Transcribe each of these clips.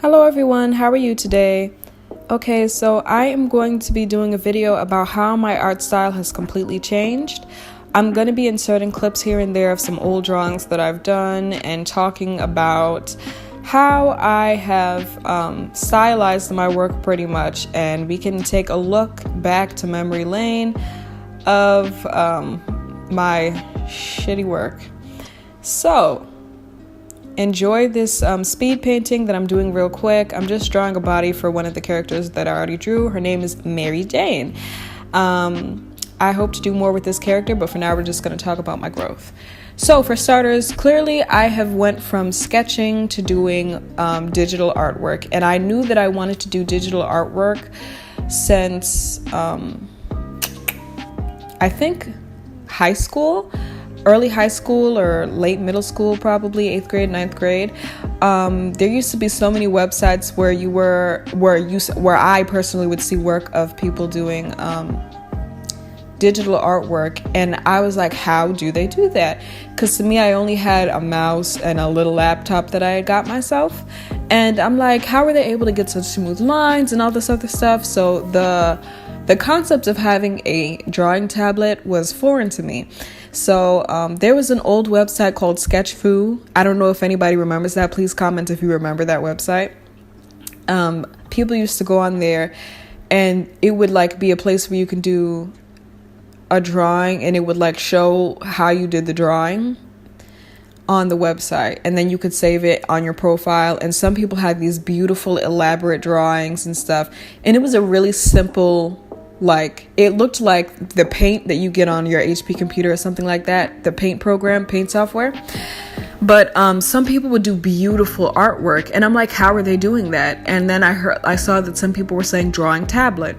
Hello everyone, how are you today? Okay, so I am going to be doing a video about how my art style has completely changed. I'm going to be inserting clips here and there of some old drawings that I've done and talking about how I have stylized my work pretty much, and we can take a look back to memory lane of my shitty work. So enjoy this speed painting that I'm doing real quick. I'm just drawing a body for one of the characters that I already drew. Her name is Mary Jane. I hope to do more with this character, but for now we're just going to talk about my growth. So for starters, clearly I have went from sketching to doing digital artwork, and I knew that I wanted to do digital artwork since I think early high school or late middle school, probably 8th grade, 9th grade. There used to be so many websites where I personally would see work of people doing digital artwork, and I was like, how do they do that? Because to me, I only had a mouse and a little laptop that I had got myself, and I'm like, how are they able to get such smooth lines and all this other stuff? So the concept of having a drawing tablet was foreign to me. So there was an old website called Sketchfoo. I don't know if anybody remembers that. Please comment if you remember that website. People used to go on there, and it would like be a place where you can do a drawing, and it would like show how you did the drawing on the website, and then you could save it on your profile. And some people had these beautiful elaborate drawings and stuff, and it was a really simple, like, it looked like the paint that you get on your HP computer or something like that, the paint program, paint software. But some people would do beautiful artwork, and I'm like, how are they doing that? And then I saw that some people were saying drawing tablet.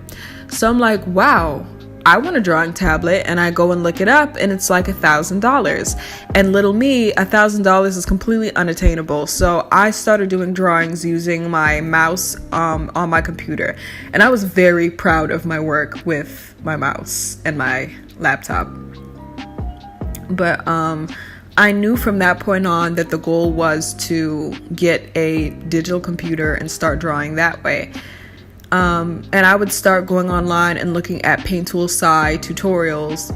So I'm like, wow, I want a drawing tablet, and I go and look it up, and it's like $1,000. And little me, $1,000 is completely unattainable. So I started doing drawings using my mouse on my computer, and I was very proud of my work with my mouse and my laptop. But I knew from that point on that the goal was to get a digital computer and start drawing that way. And I would start going online and looking at Paint Tool Sci tutorials,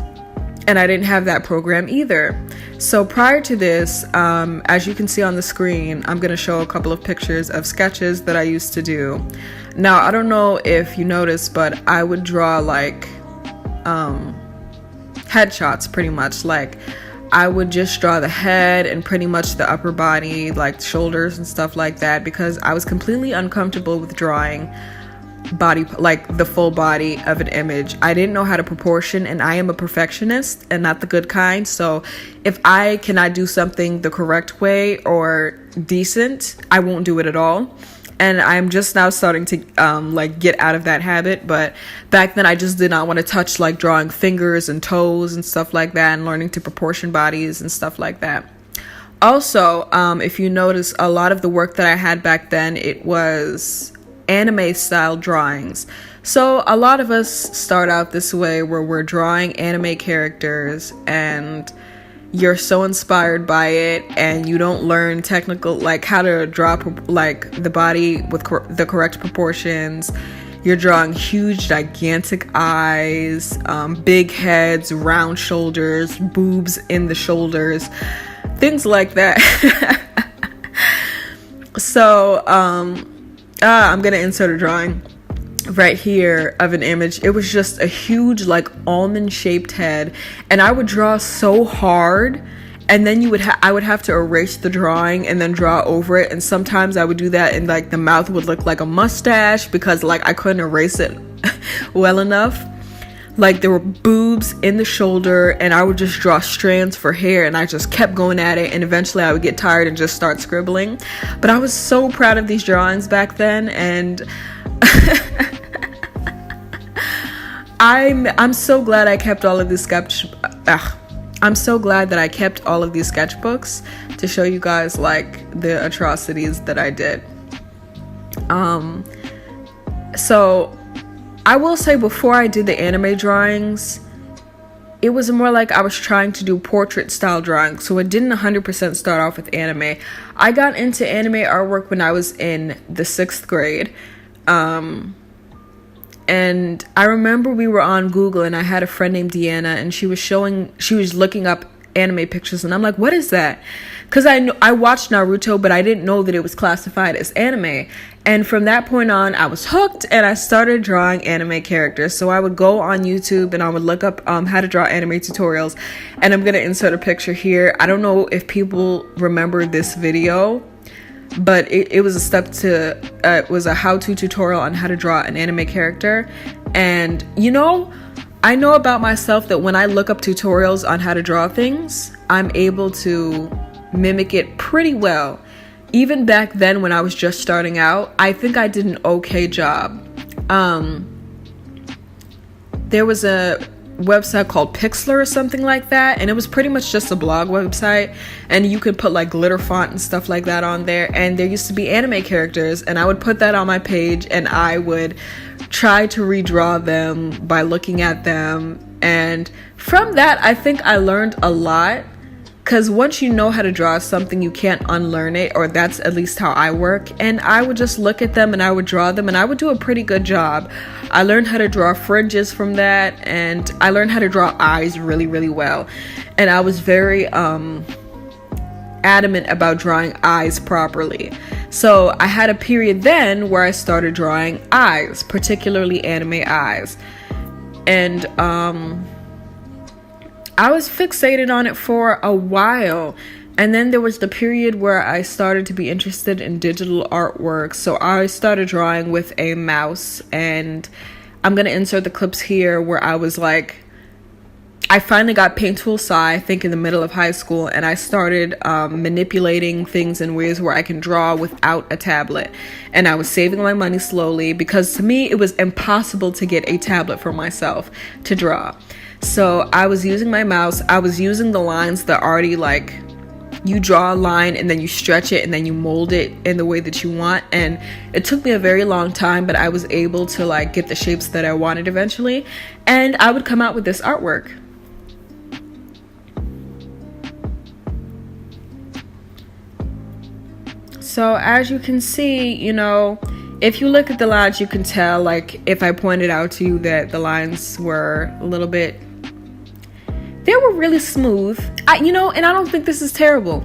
and I didn't have that program either. So prior to this, as you can see on the screen, I'm going to show a couple of pictures of sketches that I used to do. Now, I don't know if you noticed, but I would draw like headshots pretty much. Like, I would just draw the head and pretty much the upper body, like shoulders and stuff like that, because I was completely uncomfortable with drawing body, like the full body of an image. I didn't know how to proportion, and I am a perfectionist and not the good kind. So if I cannot do something the correct way or decent, I won't do it at all. And I'm just now starting to like get out of that habit. But back then I just did not want to touch like drawing fingers and toes and stuff like that, and learning to proportion bodies and stuff like that. Also, if you notice, a lot of the work that I had back then, it was anime style drawings. So a lot of us start out this way, where we're drawing anime characters and you're so inspired by it, and you don't learn technical, like how to draw like the body with the correct proportions. You're drawing huge gigantic eyes, big heads, round shoulders, boobs in the shoulders, things like that. So I'm gonna insert a drawing right here of an image. It was just a huge like almond shaped head, and I would draw so hard, and then I would have to erase the drawing and then draw over it. And sometimes I would do that, and like the mouth would look like a mustache because like I couldn't erase it well enough. Like there were boobs in the shoulder, and I would just draw strands for hair, and I just kept going at it, and eventually I would get tired and just start scribbling. But I was so proud of these drawings back then, and I'm so glad I kept all of these I'm so glad that I kept all of these sketchbooks to show you guys like the atrocities that I did. So I will say, before I did the anime drawings, it was more like I was trying to do portrait style drawing, so it didn't 100% start off with anime. I got into anime artwork when I was in the 6th grade. And I remember we were on Google and I had a friend named Deanna, and she was looking up anime pictures, and I'm like, what is that? Because I watched Naruto, but I didn't know that it was classified as anime. And from that point on, I was hooked, and I started drawing anime characters. So I would go on YouTube and I would look up how to draw anime tutorials, and I'm gonna insert a picture here. I don't know if people remember this video, but it was it was a how-to tutorial on how to draw an anime character. And I know about myself that when I look up tutorials on how to draw things, I'm able to mimic it pretty well. Even back then when I was just starting out, I think I did an okay job. There was a website called Pixlr or something like that, and it was pretty much just a blog website, and you could put like glitter font and stuff like that on there, and there used to be anime characters, and I would put that on my page, and I would try to redraw them by looking at them. And from that, I think I learned a lot, because once you know how to draw something, you can't unlearn it, or that's at least how I work. And I would just look at them and I would draw them, and I would do a pretty good job. I learned how to draw fringes from that, and I learned how to draw eyes really, really well. And I was very adamant about drawing eyes properly. So I had a period then where I started drawing eyes, particularly anime eyes. And I was fixated on it for a while. And then there was the period where I started to be interested in digital artwork. So I started drawing with a mouse, and I'm going to insert the clips here where I was like, I finally got Paint Tool Psi, I think in the middle of high school, and I started manipulating things in ways where I can draw without a tablet. And I was saving my money slowly, because to me it was impossible to get a tablet for myself to draw. So I was using my mouse. I was using the lines that already, like, you draw a line and then you stretch it and then you mold it in the way that you want. And it took me a very long time, but I was able to like get the shapes that I wanted eventually. And I would come out with this artwork. So as you can see, if you look at the lines, you can tell, like, if I pointed out to you that the lines were a little bit, they were really smooth. And I don't think this is terrible.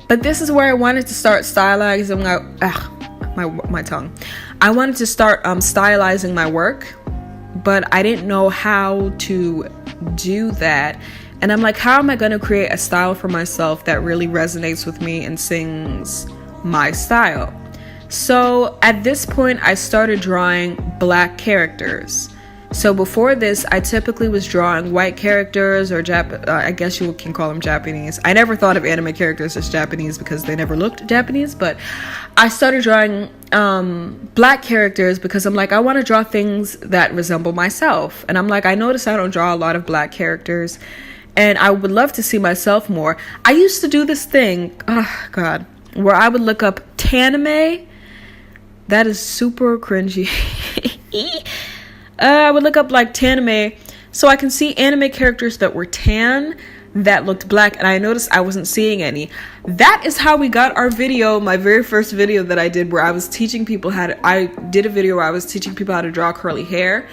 But this is where I wanted to start stylizing my tongue. I wanted to start stylizing my work, but I didn't know how to do that. And I'm like, how am I going to create a style for myself that really resonates with me and sings my style? So at this point, I started drawing black characters. So before this, I typically was drawing white characters, or I guess you can call them Japanese. I never thought of anime characters as Japanese because they never looked Japanese, but I started drawing black characters because I'm like, I want to draw things that resemble myself. And I'm like, I notice I don't draw a lot of black characters, and I would love to see myself more. I used to do this thing, where I would look up tanime. That is super cringy. I would look up like tanime so I can see anime characters that were tan that looked black, and I noticed I wasn't seeing any. That is how we got our video, my very first video that I did, where I was teaching people I did a video where I was teaching people how to draw curly hair,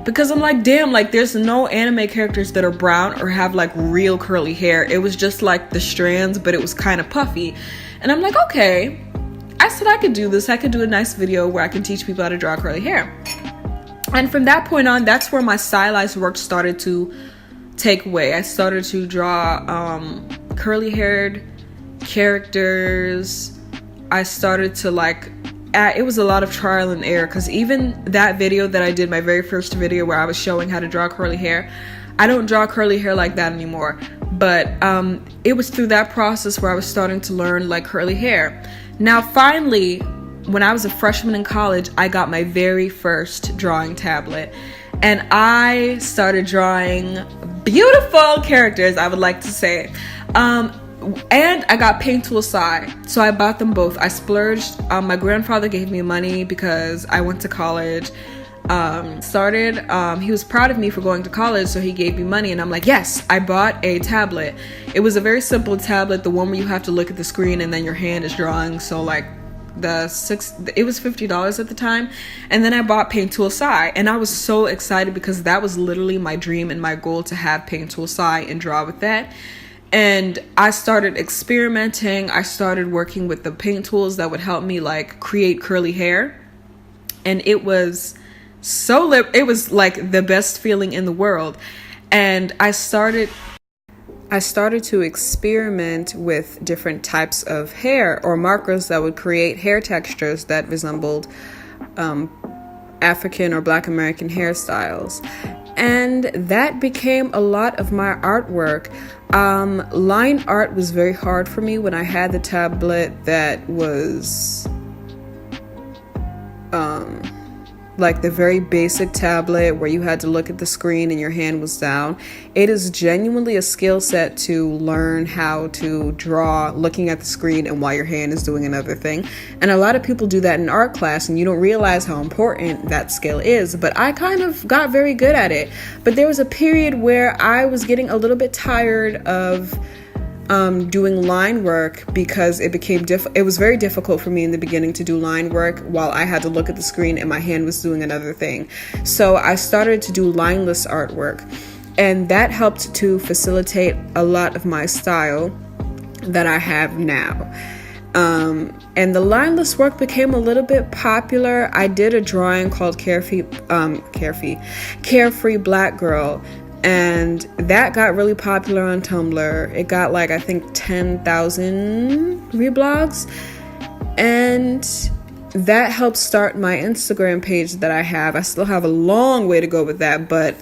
because I'm like, damn, like there's no anime characters that are brown or have like real curly hair. It was just like the strands, but it was kind of puffy. And I'm like, okay, I said I could do this. I could do a nice video where I can teach people how to draw curly hair. And from that point on, that's where my stylized work started to take away. I started to draw curly haired characters. I started to it was a lot of trial and error, because even that video that I did, my very first video where I was showing how to draw curly hair, I don't draw curly hair like that anymore. But it was through that process where I was starting to learn like curly hair. Now finally, when I was a freshman in college, I got my very first drawing tablet, and I started drawing beautiful characters, I would like to say. And I got Paint Tool Psi, so I bought them both. I splurged. My grandfather gave me money because I went to college. He was proud of me for going to college, so he gave me money, and I'm like, yes, I bought a tablet. It was a very simple tablet, the one where you have to look at the screen and then your hand is drawing. So like it was $50 at the time. And then I bought Paint Tool Sai, and I was so excited because that was literally my dream and my goal, to have Paint Tool Sai and draw with that. And I started experimenting. I started working with the paint tools that would help me like create curly hair, and it was it was like the best feeling in the world. And I started to experiment with different types of hair or markers that would create hair textures that resembled African or Black American hairstyles. And that became a lot of my artwork. Line art was very hard for me when I had the tablet that was like the very basic tablet where you had to look at the screen and your hand was down. It is genuinely a skill set to learn how to draw looking at the screen and while your hand is doing another thing. And a lot of people do that in art class, and you don't realize how important that skill is. But I kind of got very good at it. But there was a period where I was getting a little bit tired of doing line work, because it became it was very difficult for me in the beginning to do line work while I had to look at the screen and my hand was doing another thing. So I started to do lineless artwork, and that helped to facilitate a lot of my style that I have now. And the lineless work became a little bit popular. I did a drawing called Carefree Black Girl, and that got really popular on Tumblr. It got like, I think 10,000 reblogs, and that helped start my Instagram page that I have. I still have a long way to go with that, but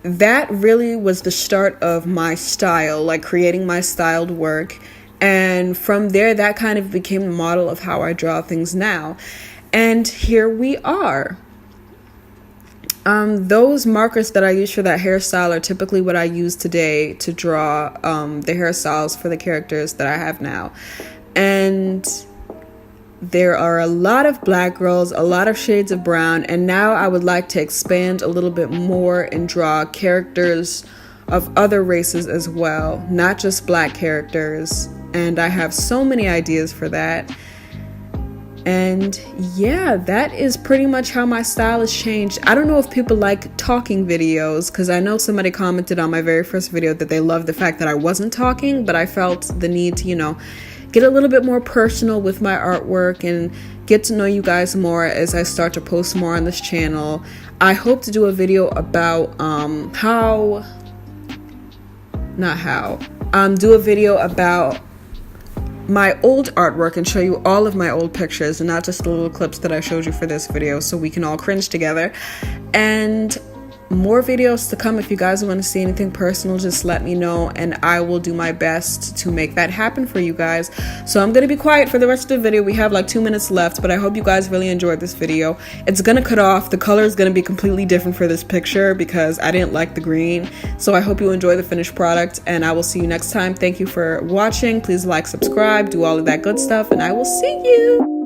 that really was the start of my style, like creating my styled work. And from there, that kind of became the model of how I draw things now. And here we are. Those markers that I use for that hairstyle are typically what I use today to draw the hairstyles for the characters that I have now. And there are a lot of black girls, a lot of shades of brown, and now I would like to expand a little bit more and draw characters of other races as well, not just black characters. And I have so many ideas for that. And yeah, that is pretty much how my style has changed. I don't know if people like talking videos, because I know somebody commented on my very first video that they loved the fact that I wasn't talking, but I felt the need to, get a little bit more personal with my artwork and get to know you guys more as I start to post more on this channel. I hope to do a video about do a video about my old artwork and show you all of my old pictures and not just the little clips that I showed you for this video, so we can all cringe together. And more videos to come. If you guys want to see anything personal, just let me know and I will do my best to make that happen for you guys. So I'm going to be quiet for the rest of the video. We have like 2 minutes left, but I hope you guys really enjoyed this video. It's going to cut off. The color is going to be completely different for this picture because I didn't like the green. So I hope you enjoy the finished product, and I will see you next time. Thank you for watching. Please like, subscribe, do all of that good stuff, and I will see you.